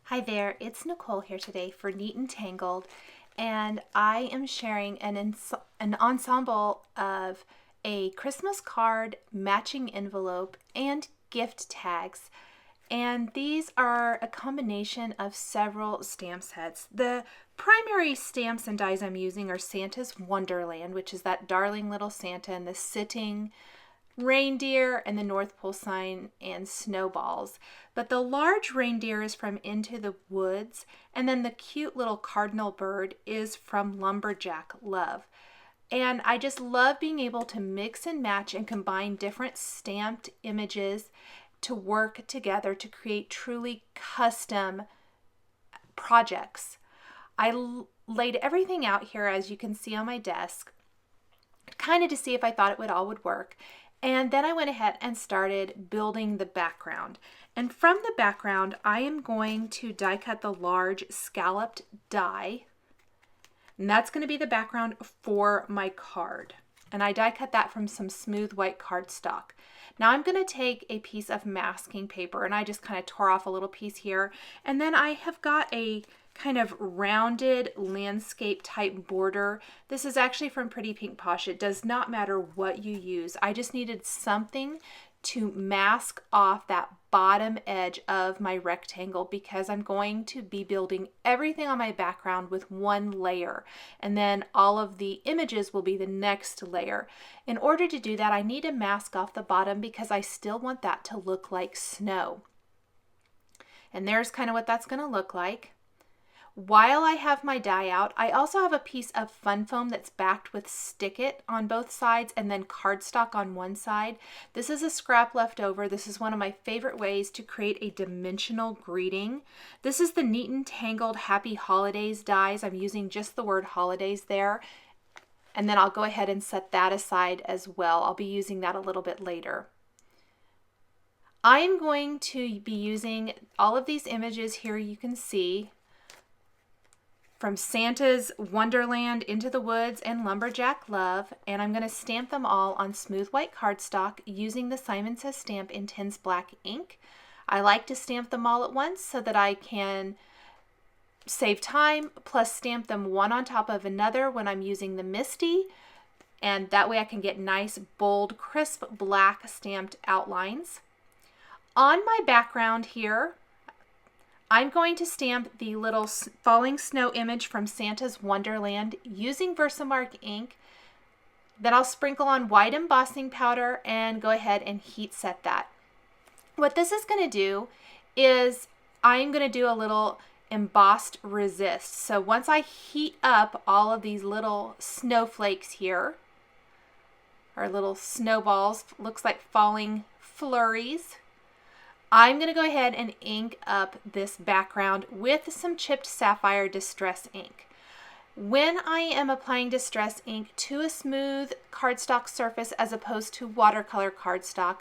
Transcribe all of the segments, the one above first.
Hi there, it's Nicole here today for Neat and Tangled, and I am sharing an ensemble of a Christmas card, matching envelope, and gift tags. And these are a combination of several stamp sets. The primary stamps and dies I'm using are Santa's Wonderland, which is that darling little Santa and the sitting reindeer and the North Pole sign and snowballs. But the large reindeer is from Into the Woods, and then the cute little cardinal bird is from Lumberjack Love. And I just love being able to mix and match and combine different stamped images to work together to create truly custom projects. I laid everything out here, as you can see on my desk, kind of to see if I thought it all would work. And then I went ahead and started building the background. And from the background, I am going to die cut the large scalloped die. And that's going to be the background for my card. And I die cut that from some smooth white cardstock. Now I'm going to take a piece of masking paper, and I just kind of tore off a little piece here. And then I have got a kind of rounded landscape type border. This is actually from Pretty Pink Posh. It does not matter what you use. I just needed something to mask off that bottom edge of my rectangle because I'm going to be building everything on my background with one layer, and then all of the images will be the next layer. In order to do that, I need to mask off the bottom because I still want that to look like snow. And there's kind of what that's going to look like. While I have my die out, I also have a piece of fun foam that's backed with Stick It on both sides and then cardstock on one side. This is a scrap left over. This is one of my favorite ways to create a dimensional greeting. This is the Neat and Tangled Happy Holidays dies. I'm using just the word holidays there. And then I'll go ahead and set that aside as well. I'll be using that a little bit later. I am going to be using all of these images here you can see from Santa's Wonderland, Into the Woods, and Lumberjack Love, and I'm going to stamp them all on smooth white cardstock using the Simon Says Stamp Intense Black ink. I like to stamp them all at once so that I can save time, plus stamp them one on top of another when I'm using the Misty, and that way I can get nice, bold, crisp black stamped outlines. On my background here, I'm going to stamp the little falling snow image from Santa's Wonderland using Versamark ink. Then I'll sprinkle on white embossing powder and go ahead and heat set that. What this is going to do is I'm going to do a little embossed resist. So once I heat up all of these little snowflakes here, or little snowballs, looks like falling flurries, I'm going to go ahead and ink up this background with some chipped sapphire distress ink. When I am applying distress ink to a smooth cardstock surface as opposed to watercolor cardstock,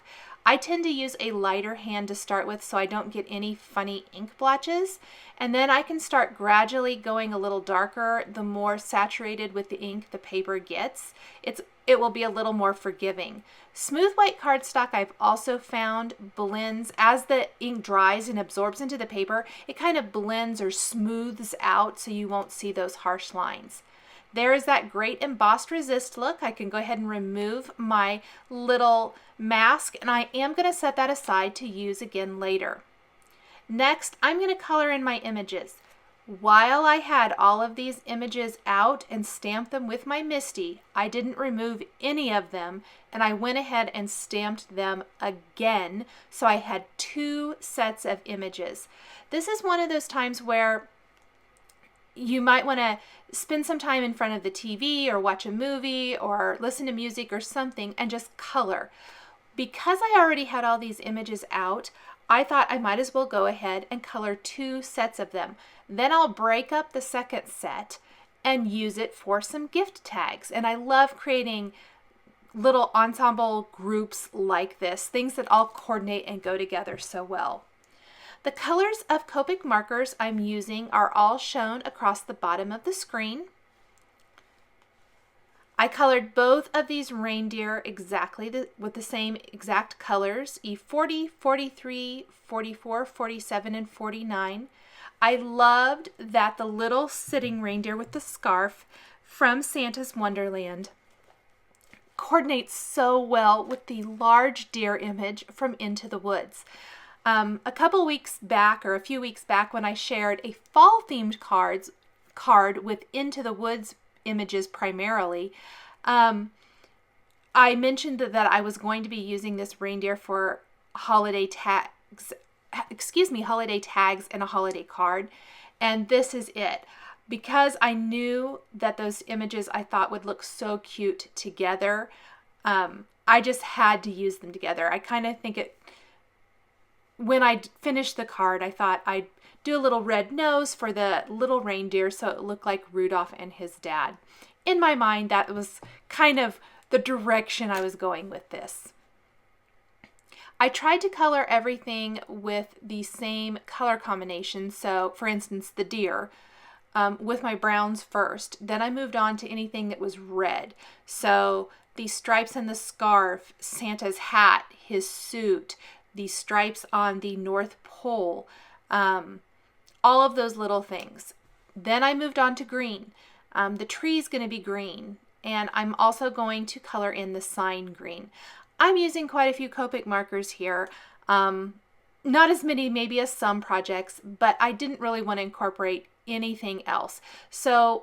I tend to use a lighter hand to start with so I don't get any funny ink blotches, and then I can start gradually going a little darker the more saturated with the ink the paper gets. It will be a little more forgiving. Smooth white cardstock I've also found blends as the ink dries and absorbs into the paper. It kind of blends or smooths out so you won't see those harsh lines. There is that great embossed resist look. I can go ahead and remove my little mask, and I am going to set that aside to use again later. Next, I'm going to color in my images. While I had all of these images out and stamped them with my Misty, I didn't remove any of them, and I went ahead and stamped them again, so I had two sets of images. This is one of those times where you might want to spend some time in front of the TV or watch a movie or listen to music or something and just color. Because I already had all these images out, I thought I might as well go ahead and color two sets of them. Then I'll break up the second set and use it for some gift tags. And I love creating little ensemble groups like this, things that all coordinate and go together so well. The colors of Copic markers I'm using are all shown across the bottom of the screen. I colored both of these reindeer exactly with the same exact colors, E40, 43, 44, 47, and 49. I loved that the little sitting reindeer with the scarf from Santa's Wonderland coordinates so well with the large deer image from Into the Woods. A couple weeks back, or a few weeks back, when I shared a fall themed card with Into the Woods images primarily, I mentioned that I was going to be using this reindeer for holiday tags and a holiday card, and this is it. Because I knew that those images I thought would look so cute together, I just had to use them together. I kind of think when I finished the card, I thought I'd do a little red nose for the little reindeer so it looked like Rudolph and his dad. In my mind, that was kind of the direction I was going with this. I tried to color everything with the same color combination. So, for instance, the deer, with my browns first. Then I moved on to anything that was red. So the stripes on the scarf, Santa's hat, his suit, the stripes on the North Pole, all of those little things. Then I moved on to green. The tree's going to be green, and I'm also going to color in the sign green. I'm using quite a few Copic markers here. Not as many maybe as some projects, but I didn't really want to incorporate anything else. So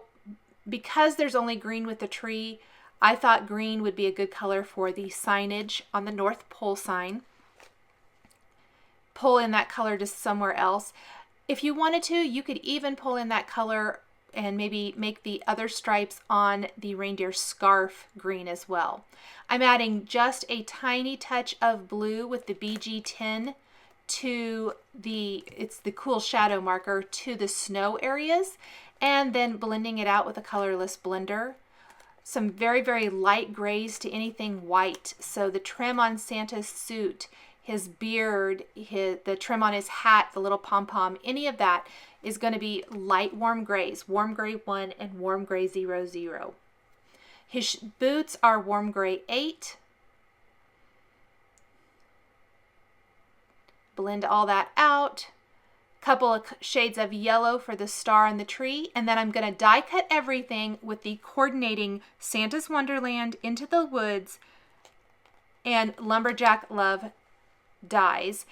because there's only green with the tree, I thought green would be a good color for the signage on the North Pole sign. Pull in that color to somewhere else. If you wanted to, you could even pull in that color and maybe make the other stripes on the reindeer scarf green as well. I'm adding just a tiny touch of blue with the BG10 to it's the cool shadow marker to the snow areas, and then blending it out with a colorless blender. Some very, very light grays to anything white. So the trim on Santa's suit, his beard, the trim on his hat, the little pom-pom, any of that is going to be light warm grays, warm gray 1 and warm gray 00. His boots are warm gray 8. Blend all that out. Couple of shades of yellow for the star on the tree, and then I'm going to die cut everything with the coordinating Santa's Wonderland, Into the Woods, and Lumberjack Love dies.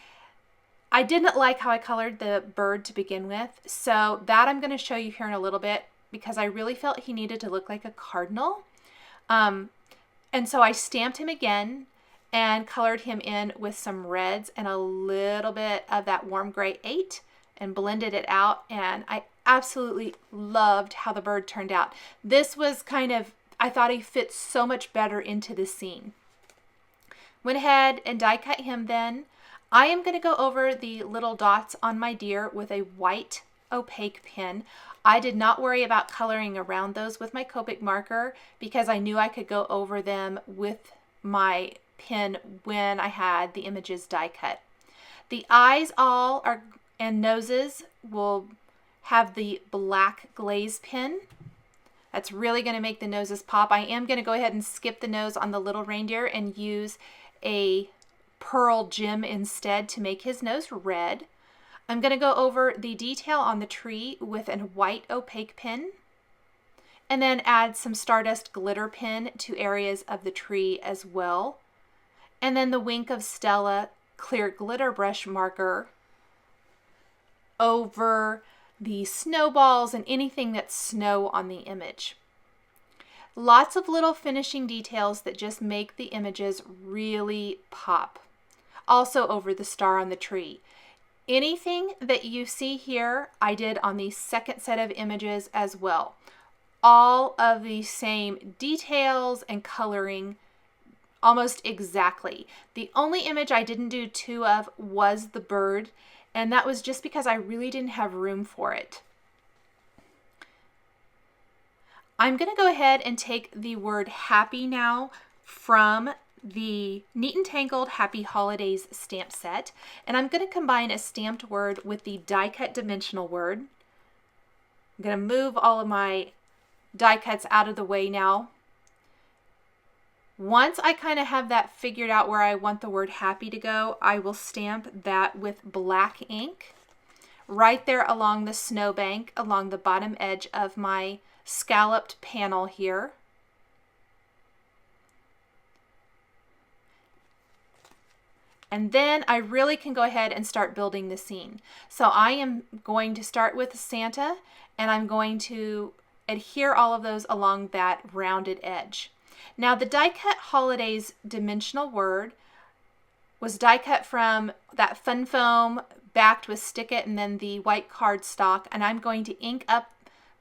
I didn't like how I colored the bird to begin with, so that I'm going to show you here in a little bit because I really felt he needed to look like a cardinal. And so I stamped him again and colored him in with some reds and a little bit of that warm gray 8 and blended it out, and I absolutely loved how the bird turned out. This was I thought he fit so much better into the scene. Went ahead and die cut him then. I am going to go over the little dots on my deer with a white opaque pen. I did not worry about coloring around those with my Copic marker because I knew I could go over them with my pen when I had the images die cut. The eyes and noses will have the black glaze pen. That's really going to make the noses pop. I am going to go ahead and skip the nose on the little reindeer and use a pearl gem instead to make his nose red. I'm going to go over the detail on the tree with a white opaque pen, and then add some Stardust glitter pen to areas of the tree as well. And then the Wink of Stella clear glitter brush marker over the snowballs and anything that's snow on the image. Lots of little finishing details that just make the images really pop. Also over the star on the tree. Anything that you see here, I did on the second set of images as well. All of the same details and coloring almost exactly. The only image I didn't do 2 of was the bird, and that was just because I really didn't have room for it. I'm going to go ahead and take the word happy now from the Neat and Tangled Happy Holidays stamp set, and I'm going to combine a stamped word with the die cut dimensional word. I'm going to move all of my die cuts out of the way now. Once I kind of have that figured out where I want the word happy to go, I will stamp that with black ink. right there along the snowbank, along the bottom edge of my scalloped panel here. And then I really can go ahead and start building the scene. So I am going to start with Santa, and I'm going to adhere all of those along that rounded edge. Now the die cut holidays dimensional word was die cut from that fun foam backed with Stick It and then the white cardstock, and I'm going to ink up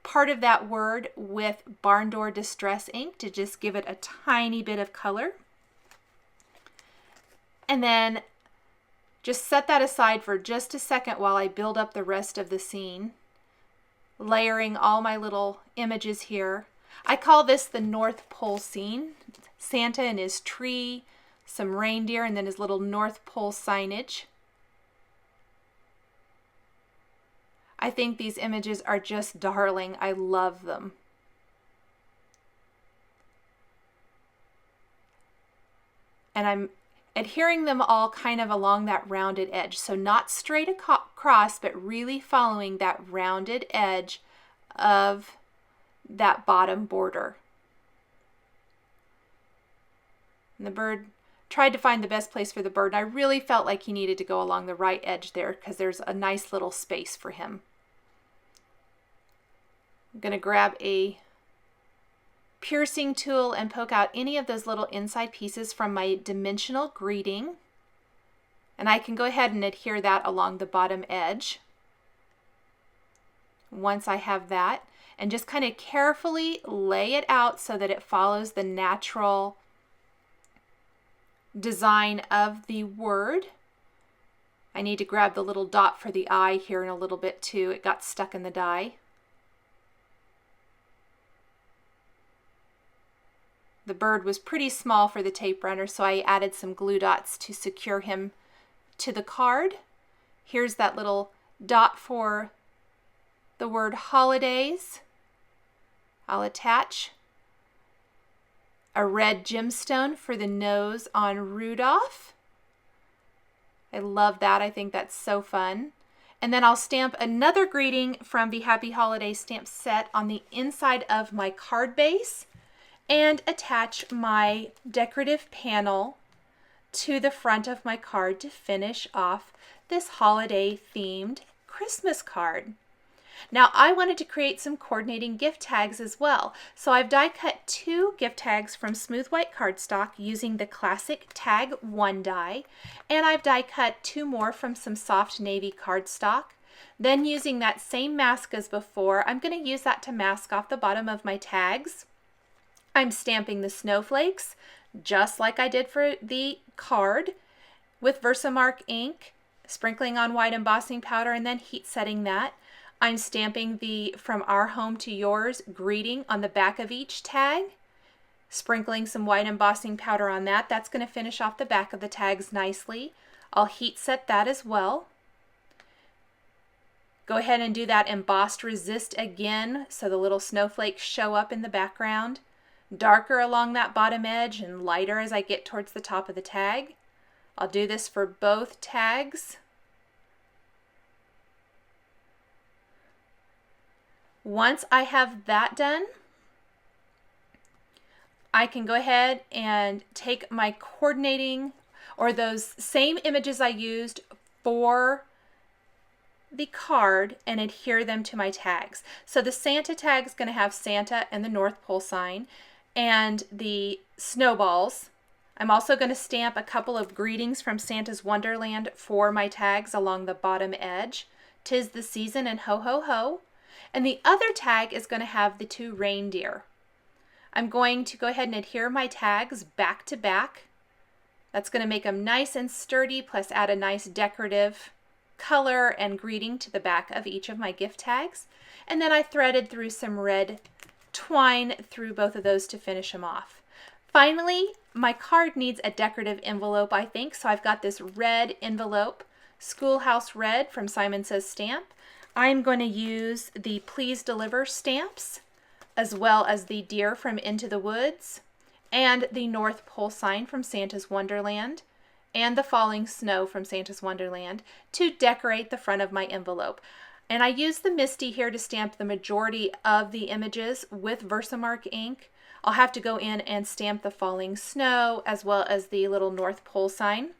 part of that word with Barn Door Distress ink to just give it a tiny bit of color. And then just set that aside for just a second while I build up the rest of the scene, layering all my little images here. I call this the North Pole scene. Santa and his tree, some reindeer, and then his little North Pole signage. I think these images are just darling. I love them. And I'm adhering them all kind of along that rounded edge. So not straight across, but really following that rounded edge of that bottom border. And the bird, tried to find the best place for the bird. And I really felt like he needed to go along the right edge there because there's a nice little space for him. I'm going to grab a piercing tool and poke out any of those little inside pieces from my dimensional greeting. And I can go ahead and adhere that along the bottom edge. Once I have that, and just kind of carefully lay it out so that it follows the natural design of the word. I need to grab the little dot for the eye here in a little bit too. It got stuck in the die. The bird was pretty small for the tape runner, so I added some glue dots to secure him to the card. Here's that little dot for the word holidays. I'll attach a red gemstone for the nose on Rudolph. I love that. I think that's so fun. And then I'll stamp another greeting from the Happy Holidays stamp set on the inside of my card base and attach my decorative panel to the front of my card to finish off this holiday themed Christmas card. Now I wanted to create some coordinating gift tags as well. So I've die cut 2 gift tags from smooth white cardstock using the classic Tag 1 die, and I've die cut 2 more from some soft navy cardstock. Then using that same mask as before, I'm going to use that to mask off the bottom of my tags. I'm stamping the snowflakes just like I did for the card with Versamark ink, sprinkling on white embossing powder and then heat setting that. I'm stamping the From Our Home to Yours greeting on the back of each tag, sprinkling some white embossing powder on that. That's going to finish off the back of the tags nicely. I'll heat set that as well. Go ahead and do that embossed resist again so the little snowflakes show up in the background. Darker along that bottom edge and lighter as I get towards the top of the tag. I'll do this for both tags. Once I have that done, I can go ahead and take my coordinating or those same images I used for the card and adhere them to my tags. So the Santa tag is going to have Santa and the North Pole sign and the snowballs. I'm also going to stamp a couple of greetings from Santa's Wonderland for my tags along the bottom edge. 'Tis the season and ho ho ho. And the other tag is going to have the 2 reindeer. I'm going to go ahead and adhere my tags back to back. That's going to make them nice and sturdy, plus add a nice decorative color and greeting to the back of each of my gift tags. And then I threaded through some red twine through both of those to finish them off. Finally, my card needs a decorative envelope, I think, so I've got this red envelope, Schoolhouse Red from Simon Says Stamp. I'm going to use the Please Deliver stamps, as well as the deer from Into the Woods, and the North Pole sign from Santa's Wonderland, and the falling snow from Santa's Wonderland to decorate the front of my envelope. And I used the Misty here to stamp the majority of the images with Versamark ink. I'll have to go in and stamp the falling snow as well as the little North Pole sign.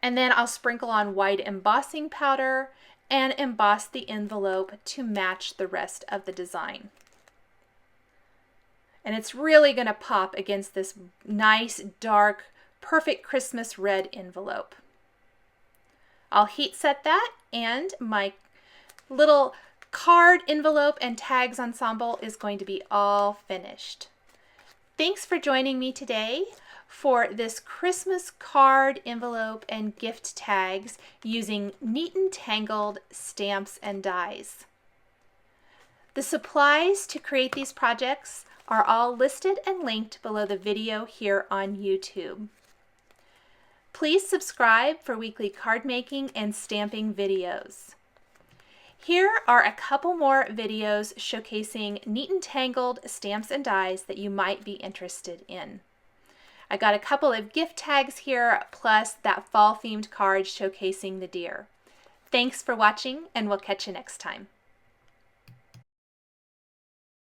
And then I'll sprinkle on white embossing powder and emboss the envelope to match the rest of the design. And it's really going to pop against this nice, dark, perfect Christmas red envelope. I'll heat set that, and my little card envelope and tags ensemble is going to be all finished. Thanks for joining me today for this Christmas card envelope and gift tags using Neat and Tangled stamps and dies. The supplies to create these projects are all listed and linked below the video here on YouTube. Please subscribe for weekly card making and stamping videos. Here are a couple more videos showcasing Neat and Tangled stamps and dies that you might be interested in. I got a couple of gift tags here, plus that fall themed card showcasing the deer. Thanks for watching, and we'll catch you next time.